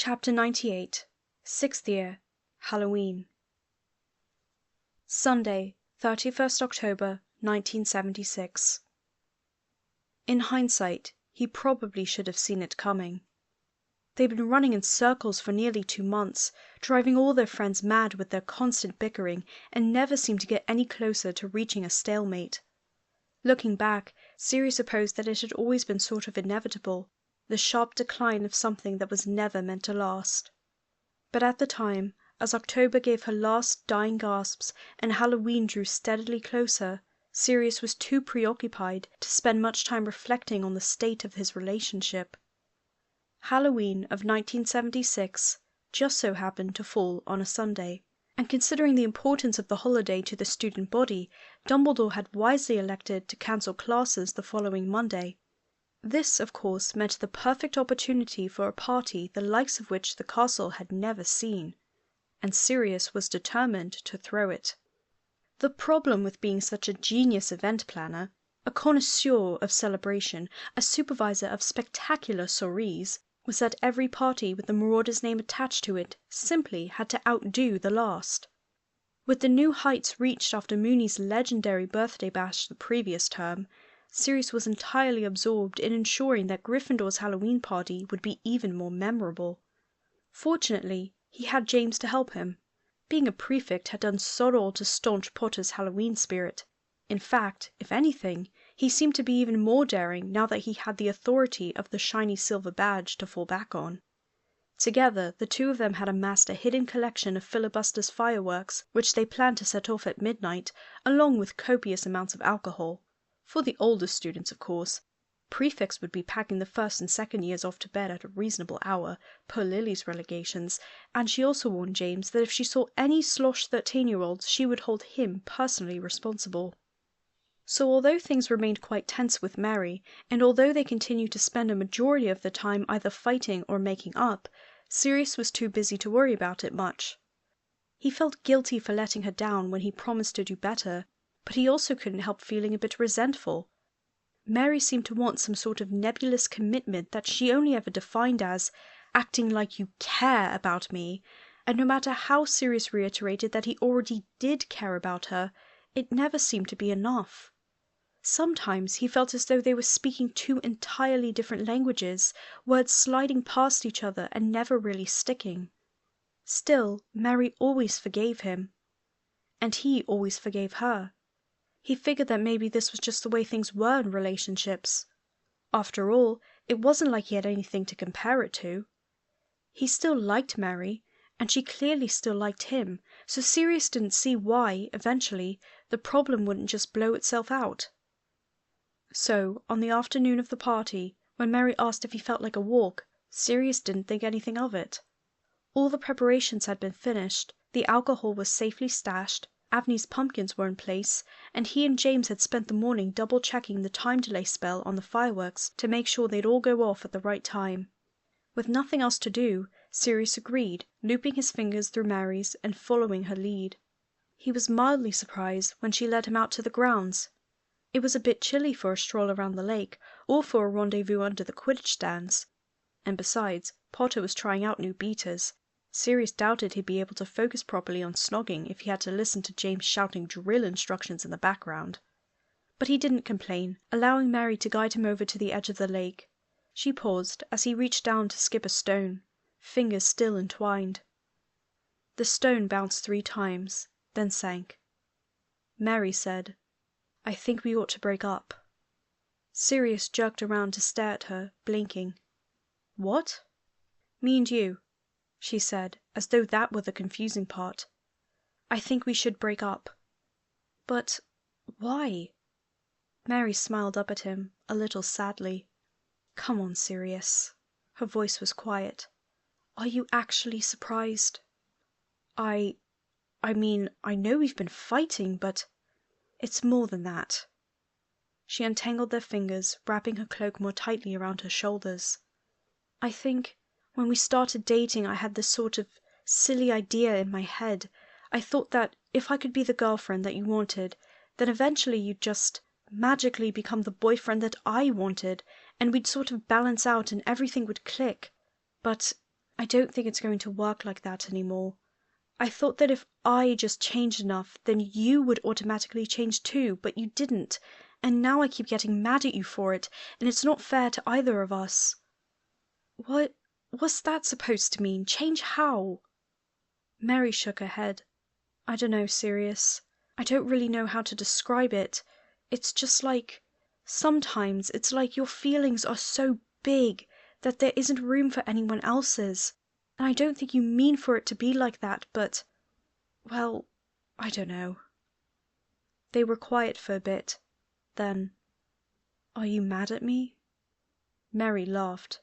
Chapter 98, 6th Year, Halloween. Sunday, 31st October, 1976. In hindsight, he probably should have seen it coming. They'd been running in circles for nearly 2 months, driving all their friends mad with their constant bickering, and never seemed to get any closer to reaching a stalemate. Looking back, Sirius supposed that it had always been sort of inevitable, the sharp decline of something that was never meant to last. But at the time, as October gave her last dying gasps and Halloween drew steadily closer, Sirius was too preoccupied to spend much time reflecting on the state of his relationship. Halloween of 1976 just so happened to fall on a Sunday, and considering the importance of the holiday to the student body, Dumbledore had wisely elected to cancel classes the following Monday. This, of course, meant the perfect opportunity for a party the likes of which the castle had never seen, and Sirius was determined to throw it. The problem with being such a genius event planner, a connoisseur of celebration, a supervisor of spectacular soirees, was that every party with the Marauder's name attached to it simply had to outdo the last. With the new heights reached after Mooney's legendary birthday bash the previous term, Sirius was entirely absorbed in ensuring that Gryffindor's Halloween party would be even more memorable. Fortunately, he had James to help him. Being a prefect had done sod all to staunch Potter's Halloween spirit. In fact, if anything, he seemed to be even more daring now that he had the authority of the shiny silver badge to fall back on. Together, the two of them had amassed a hidden collection of filibuster's fireworks, which they planned to set off at midnight, along with copious amounts of alcohol. For the older students, of course. Prefects would be packing the first and second years off to bed at a reasonable hour, per Lily's relegations, and she also warned James that if she saw any slosh 13-year-olds, she would hold him personally responsible. So although things remained quite tense with Mary, and although they continued to spend a majority of the time either fighting or making up, Sirius was too busy to worry about it much. He felt guilty for letting her down when he promised to do better, but he also couldn't help feeling a bit resentful. Mary seemed to want some sort of nebulous commitment that she only ever defined as acting like you care about me, and no matter how Sirius reiterated that he already did care about her, it never seemed to be enough. Sometimes he felt as though they were speaking two entirely different languages, words sliding past each other and never really sticking. Still, Mary always forgave him. And he always forgave her. He figured that maybe this was just the way things were in relationships. After all, it wasn't like he had anything to compare it to. He still liked Mary, and she clearly still liked him, so Sirius didn't see why, eventually, the problem wouldn't just blow itself out. So, on the afternoon of the party, when Mary asked if he felt like a walk, Sirius didn't think anything of it. All the preparations had been finished, the alcohol was safely stashed, Avney's pumpkins were in place, and he and James had spent the morning double-checking the time delay spell on the fireworks to make sure they'd all go off at the right time. With nothing else to do, Sirius agreed, looping his fingers through Mary's and following her lead. He was mildly surprised when she led him out to the grounds. It was a bit chilly for a stroll around the lake, or for a rendezvous under the Quidditch stands. And besides, Potter was trying out new beaters. Sirius doubted he'd be able to focus properly on snogging if he had to listen to James shouting drill instructions in the background. But he didn't complain, allowing Mary to guide him over to the edge of the lake. She paused as he reached down to skip a stone, fingers still entwined. The stone bounced 3 times, then sank. Mary said, "I think we ought to break up." Sirius jerked around to stare at her, blinking. "What?" "Me and you," she said, as though that were the confusing part. "I think we should break up." "But why?" Mary smiled up at him, a little sadly. "Come on, Sirius." Her voice was quiet. "Are you actually surprised?" I mean, I know we've been fighting, but it's more than that." She untangled their fingers, wrapping her cloak more tightly around her shoulders. "I think when we started dating, I had this sort of silly idea in my head. I thought that if I could be the girlfriend that you wanted, then eventually you'd just magically become the boyfriend that I wanted, and we'd sort of balance out and everything would click. But I don't think it's going to work like that anymore. I thought that if I just changed enough, then you would automatically change too, but you didn't, and now I keep getting mad at you for it, and it's not fair to either of us." What's that supposed to mean? Change how?" Mary shook her head. "I don't know, Sirius. I don't really know how to describe it. It's just like, sometimes it's like your feelings are so big that there isn't room for anyone else's. And I don't think you mean for it to be like that, but, well, I don't know." They were quiet for a bit. Then, "Are you mad at me?" Mary laughed.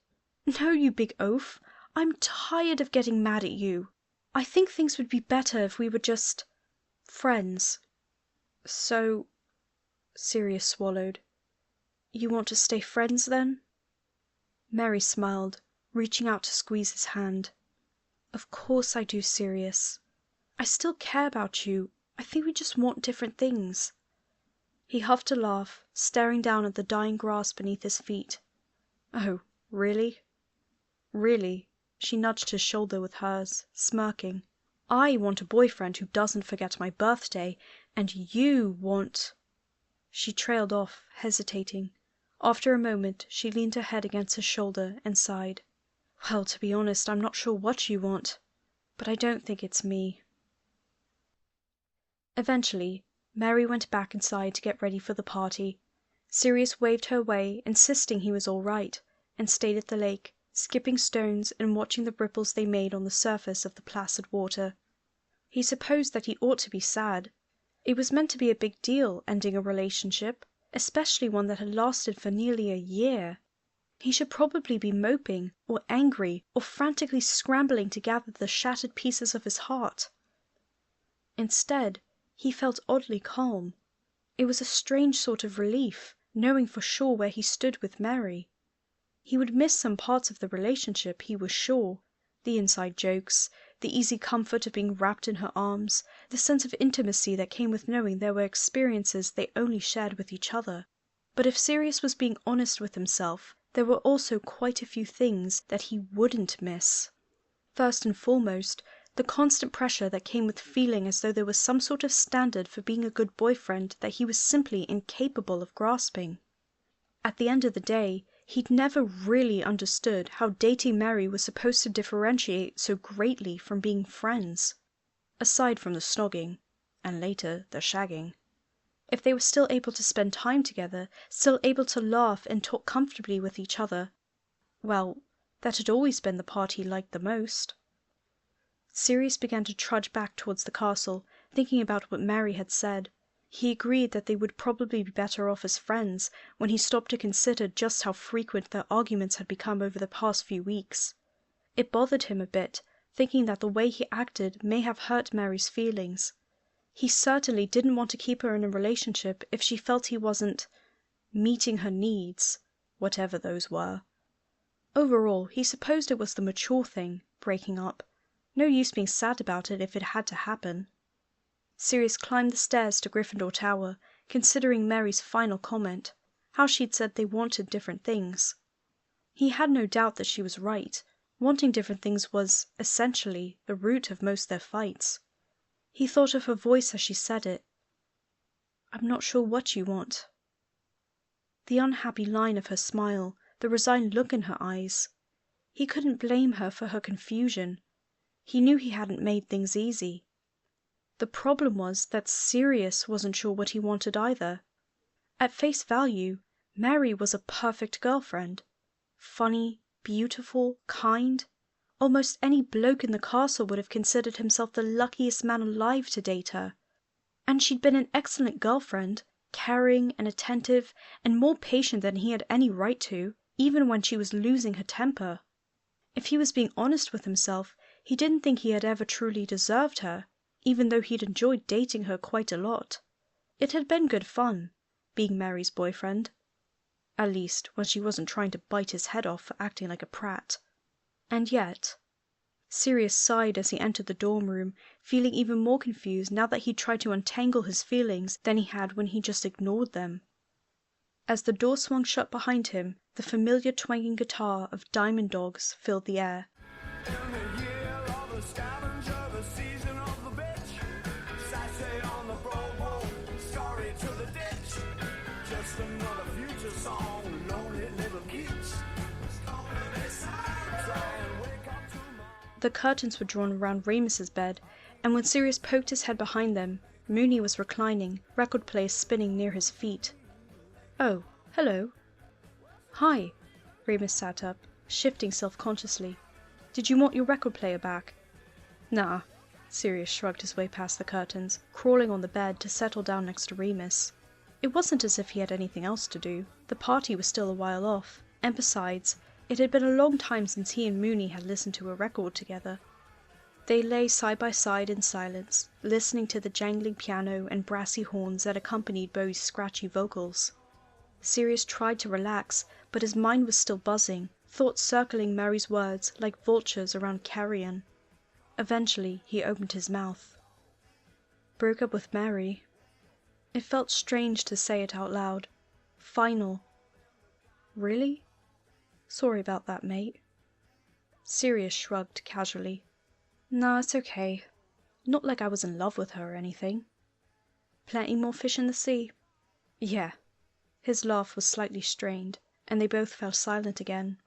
"No, you big oaf. I'm tired of getting mad at you. I think things would be better if we were just friends." "So," Sirius swallowed, "you want to stay friends then?" Mary smiled, reaching out to squeeze his hand. "Of course I do, Sirius. I still care about you. I think we just want different things." He huffed a laugh, staring down at the dying grass beneath his feet. "Oh, really?" "Really." She nudged his shoulder with hers, smirking. "I want a boyfriend who doesn't forget my birthday, and you want—" She trailed off, hesitating. After a moment she leaned her head against his shoulder and sighed. "Well, to be honest, I'm not sure what you want, but I don't think it's me." Eventually, Mary went back inside to get ready for the party. Sirius waved her away, insisting he was all right, and stayed at the lake, skipping stones and watching the ripples they made on the surface of the placid water. He supposed that he ought to be sad. It was meant to be a big deal, ending a relationship, especially one that had lasted for nearly a year. He should probably be moping, or angry, or frantically scrambling to gather the shattered pieces of his heart. Instead, he felt oddly calm. It was a strange sort of relief, knowing for sure where he stood with Mary. He would miss some parts of the relationship, he was sure. The inside jokes, the easy comfort of being wrapped in her arms, the sense of intimacy that came with knowing there were experiences they only shared with each other. But if Sirius was being honest with himself, there were also quite a few things that he wouldn't miss. First and foremost, the constant pressure that came with feeling as though there was some sort of standard for being a good boyfriend that he was simply incapable of grasping. At the end of the day, he'd never really understood how dating Mary was supposed to differentiate so greatly from being friends. Aside from the snogging, and later the shagging. If they were still able to spend time together, still able to laugh and talk comfortably with each other, well, that had always been the part he liked the most. Sirius began to trudge back towards the castle, thinking about what Mary had said. He agreed that they would probably be better off as friends when he stopped to consider just how frequent their arguments had become over the past few weeks. It bothered him a bit, thinking that the way he acted may have hurt Mary's feelings. He certainly didn't want to keep her in a relationship if she felt he wasn't meeting her needs, whatever those were. Overall, he supposed it was the mature thing, breaking up. No use being sad about it if it had to happen. Sirius climbed the stairs to Gryffindor Tower, considering Mary's final comment, how she'd said they wanted different things. He had no doubt that she was right. Wanting different things was, essentially, the root of most their fights. He thought of her voice as she said it. "I'm not sure what you want." The unhappy line of her smile, the resigned look in her eyes. He couldn't blame her for her confusion. He knew he hadn't made things easy. The problem was that Sirius wasn't sure what he wanted either. At face value, Mary was a perfect girlfriend. Funny, beautiful, kind. Almost any bloke in the castle would have considered himself the luckiest man alive to date her. And she'd been an excellent girlfriend, caring and attentive, and more patient than he had any right to, even when she was losing her temper. If he was being honest with himself, he didn't think he had ever truly deserved her, even though he'd enjoyed dating her quite a lot. It had been good fun, being Mary's boyfriend. At least, when she wasn't trying to bite his head off for acting like a prat. And yet... Sirius sighed as he entered the dorm room, feeling even more confused now that he'd tried to untangle his feelings than he had when he just ignored them. As the door swung shut behind him, the familiar twanging guitar of Diamond Dogs filled the air. In the year of the scavenger, the season of the bitch. Sashay on the boardwalk, scurry to the ditch. Just another future song, lonely little kitsch. The curtains were drawn around Remus's bed, and when Sirius poked his head behind them, Mooney was reclining, record player spinning near his feet. "Oh, hello." "Hi." Remus sat up, shifting self-consciously. "Did you want your record player back?" "Nah." Sirius shrugged his way past the curtains, crawling on the bed to settle down next to Remus. It wasn't as if he had anything else to do. The party was still a while off, and besides, it had been a long time since he and Mooney had listened to a record together. They lay side by side in silence, listening to the jangling piano and brassy horns that accompanied Bowie's scratchy vocals. Sirius tried to relax, but his mind was still buzzing, thoughts circling Mary's words like vultures around carrion. Eventually, he opened his mouth. "Broke up with Mary." It felt strange to say it out loud. Final. "Really? Sorry about that, mate." Sirius shrugged casually. "Nah, it's okay. Not like I was in love with her or anything." "Plenty more fish in the sea?" "Yeah." His laugh was slightly strained, and they both fell silent again.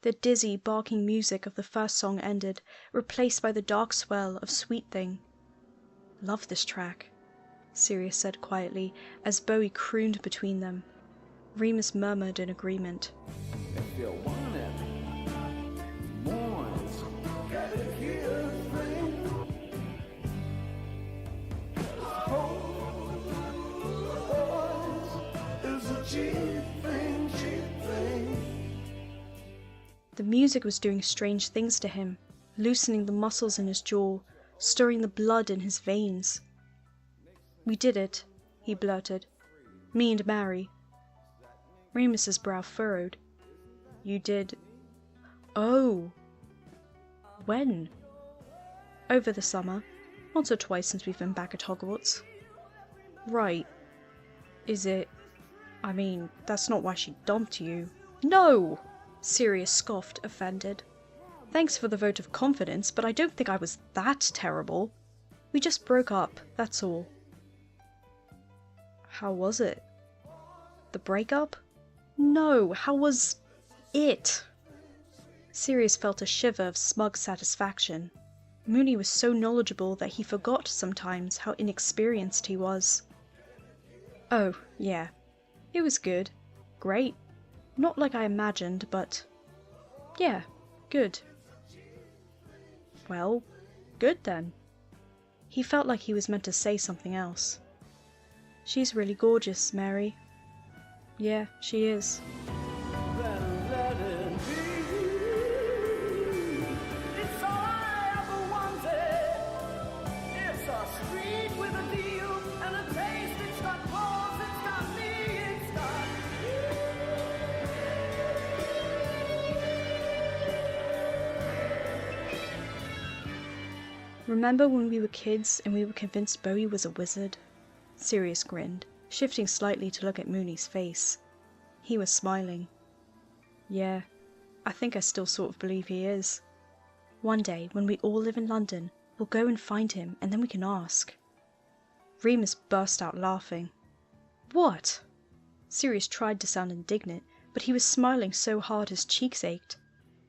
The dizzy, barking music of the first song ended, replaced by the dark swell of Sweet Thing. "Love this track," Sirius said quietly, as Bowie crooned between them. Remus murmured in agreement. If you want it, mourns, get it here, friend. Is a cheap thing, cheap thing. The music was doing strange things to him, loosening the muscles in his jaw, stirring the blood in his veins. "We did it," he blurted. "Me and Mary." Remus's brow furrowed. "You did... Oh. When?" "Over the summer. Once or twice since we've been back at Hogwarts." "Right. Is it... I mean, that's not why she dumped you." "No!" Sirius scoffed, offended. "Thanks for the vote of confidence, but I don't think I was that terrible. We just broke up, that's all." "How was it?" "The breakup? No, how was... it?" Sirius felt a shiver of smug satisfaction. Mooney was so knowledgeable that he forgot sometimes how inexperienced he was. "Oh, yeah. It was good. Great. Not like I imagined, but... yeah, good." "Well, good then." He felt like he was meant to say something else. "She's really gorgeous, Mary." "Yeah, she is." Then let it be. It's all I ever wanted. It's a street with a deal and a taste. It's got claws, it's got me, it's got "Remember when we were kids and we were convinced Bowie was a wizard?" Sirius grinned, shifting slightly to look at Mooney's face. He was smiling. "Yeah, I think I still sort of believe he is. One day, when we all live in London, we'll go and find him, and then we can ask." Remus burst out laughing. "What?" Sirius tried to sound indignant, but he was smiling so hard his cheeks ached.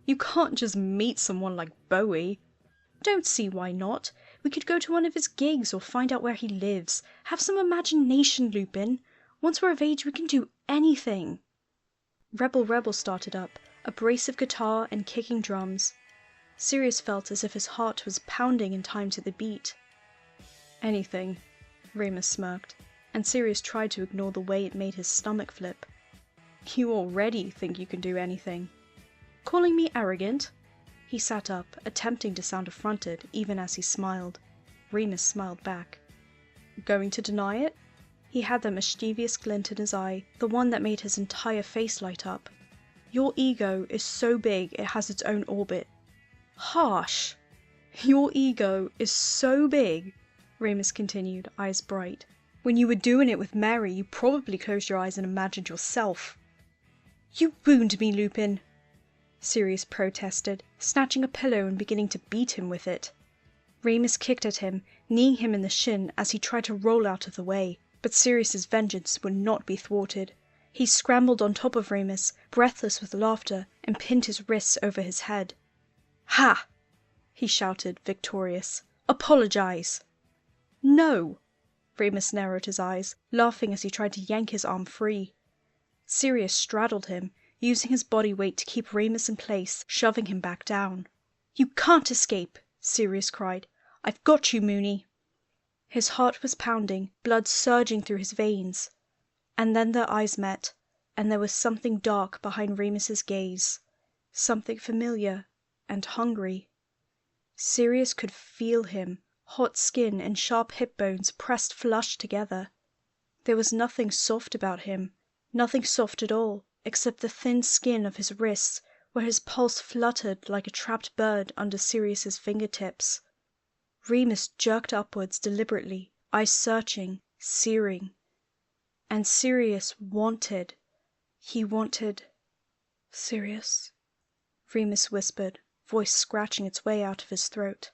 "You can't just meet someone like Bowie." "Don't see why not. We could go to one of his gigs or find out where he lives. Have some imagination, Lupin. Once we're of age, we can do anything." Rebel started up, abrasive guitar and kicking drums. Sirius felt as if his heart was pounding in time to the beat. "Anything," Remus smirked, and Sirius tried to ignore the way it made his stomach flip. "You already think you can do anything." "Calling me arrogant?" He sat up, attempting to sound affronted, even as he smiled. Remus smiled back. "Going to deny it?" He had that mischievous glint in his eye, the one that made his entire face light up. "Your ego is so big it has its own orbit." "Harsh!" "Your ego is so big," Remus continued, eyes bright. "When you were doing it with Mary, you probably closed your eyes and imagined yourself." "You wound me, Lupin." Sirius protested, snatching a pillow and beginning to beat him with it. Remus kicked at him, kneeing him in the shin as he tried to roll out of the way, but Sirius's vengeance would not be thwarted. He scrambled on top of Remus, breathless with laughter, and pinned his wrists over his head. "Ha!" he shouted, victorious. "Apologize!" "No!" Remus narrowed his eyes, laughing as he tried to yank his arm free. Sirius straddled him, using his body weight to keep Remus in place, shoving him back down. "You can't escape!" Sirius cried. "I've got you, Moony!" His heart was pounding, blood surging through his veins. And then their eyes met, and there was something dark behind Remus's gaze, something familiar and hungry. Sirius could feel him, hot skin and sharp hip bones pressed flush together. There was nothing soft about him, nothing soft at all, except the thin skin of his wrists, where his pulse fluttered like a trapped bird under Sirius's fingertips. Remus jerked upwards deliberately, eyes searching, searing. And Sirius wanted. He wanted... "Sirius," Remus whispered, voice scratching its way out of his throat.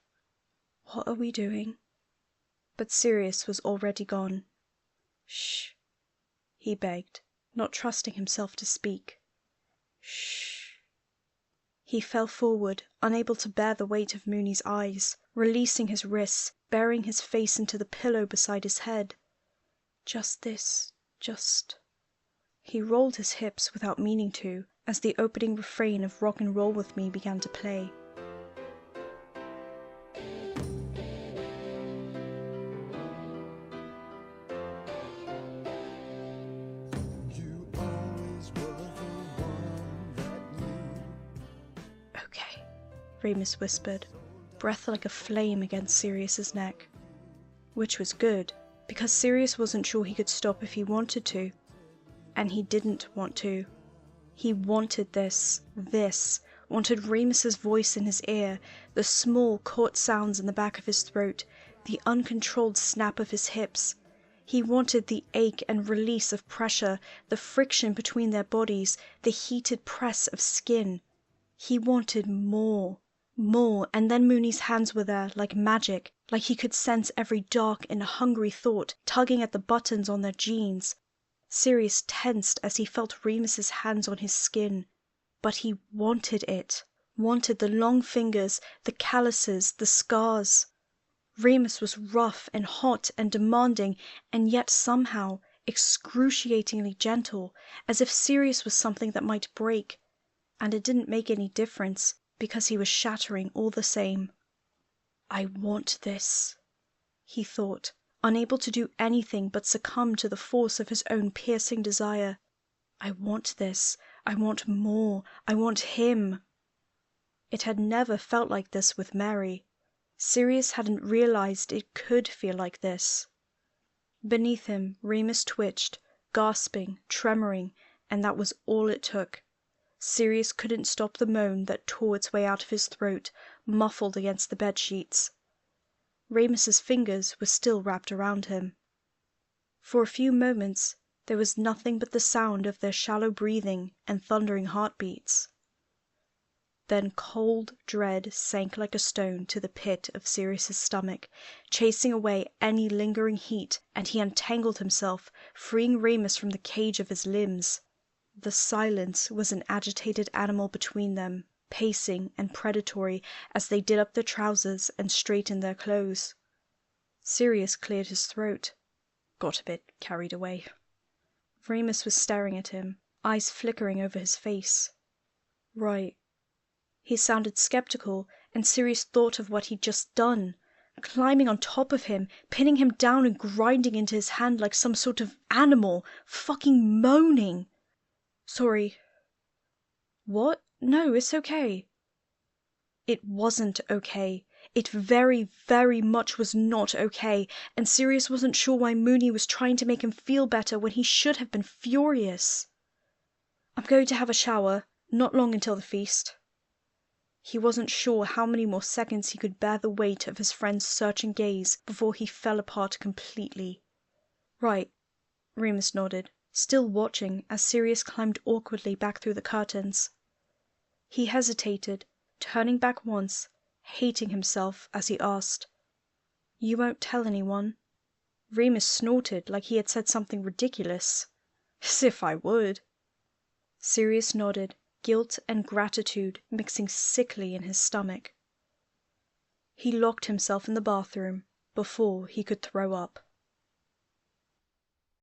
"What are we doing?" But Sirius was already gone. "Shh," he begged, not trusting himself to speak. "Shh." He fell forward, unable to bear the weight of Moony's eyes, releasing his wrists, burying his face into the pillow beside his head. "Just this, just..." He rolled his hips without meaning to, as the opening refrain of Rock and Roll With Me began to play. "Okay," Remus whispered, breath like a flame against Sirius's neck. Which was good, because Sirius wasn't sure he could stop if he wanted to. And he didn't want to. He wanted this, wanted Remus's voice in his ear, the small, caught sounds in the back of his throat, the uncontrolled snap of his hips. He wanted the ache and release of pressure, the friction between their bodies, the heated press of skin. He wanted more, and then Moony's hands were there, like magic, like he could sense every dark and hungry thought tugging at the buttons on their jeans. Sirius tensed as he felt Remus's hands on his skin. But he wanted it. Wanted the long fingers, the calluses, the scars. Remus was rough and hot and demanding, and yet somehow excruciatingly gentle, as if Sirius was something that might break. And it didn't make any difference, because he was shattering all the same. "I want this," he thought, unable to do anything but succumb to the force of his own piercing desire. "I want this. I want more. I want him." It had never felt like this with Mary. Sirius hadn't realized it could feel like this. Beneath him, Remus twitched, gasping, tremoring, and that was all it took. Sirius couldn't stop the moan that tore its way out of his throat, muffled against the bedsheets. Remus's fingers were still wrapped around him. For a few moments there was nothing but the sound of their shallow breathing and thundering heartbeats. Then cold dread sank like a stone to the pit of Sirius's stomach, chasing away any lingering heat, and he untangled himself, freeing Remus from the cage of his limbs. The silence was an agitated animal between them, pacing and predatory as they did up their trousers and straightened their clothes. Sirius cleared his throat. Got a bit carried away. Remus was staring at him, eyes flickering over his face. Right. He sounded skeptical, and Sirius thought of what he'd just done. Climbing on top of him, pinning him down and grinding into his hand like some sort of animal, fucking moaning. "Sorry." "What? No, it's okay." It wasn't okay. It very, very much was not okay, and Sirius wasn't sure why Moony was trying to make him feel better when he should have been furious. "I'm going to have a shower. Not long until the feast." He wasn't sure how many more seconds he could bear the weight of his friend's searching gaze before he fell apart completely. "Right," Remus nodded, still watching as Sirius climbed awkwardly back through the curtains. He hesitated, turning back once, hating himself as he asked, "You won't tell anyone?" Remus snorted like he had said something ridiculous. "As if I would!" Sirius nodded, guilt and gratitude mixing sickly in his stomach. He locked himself in the bathroom before he could throw up.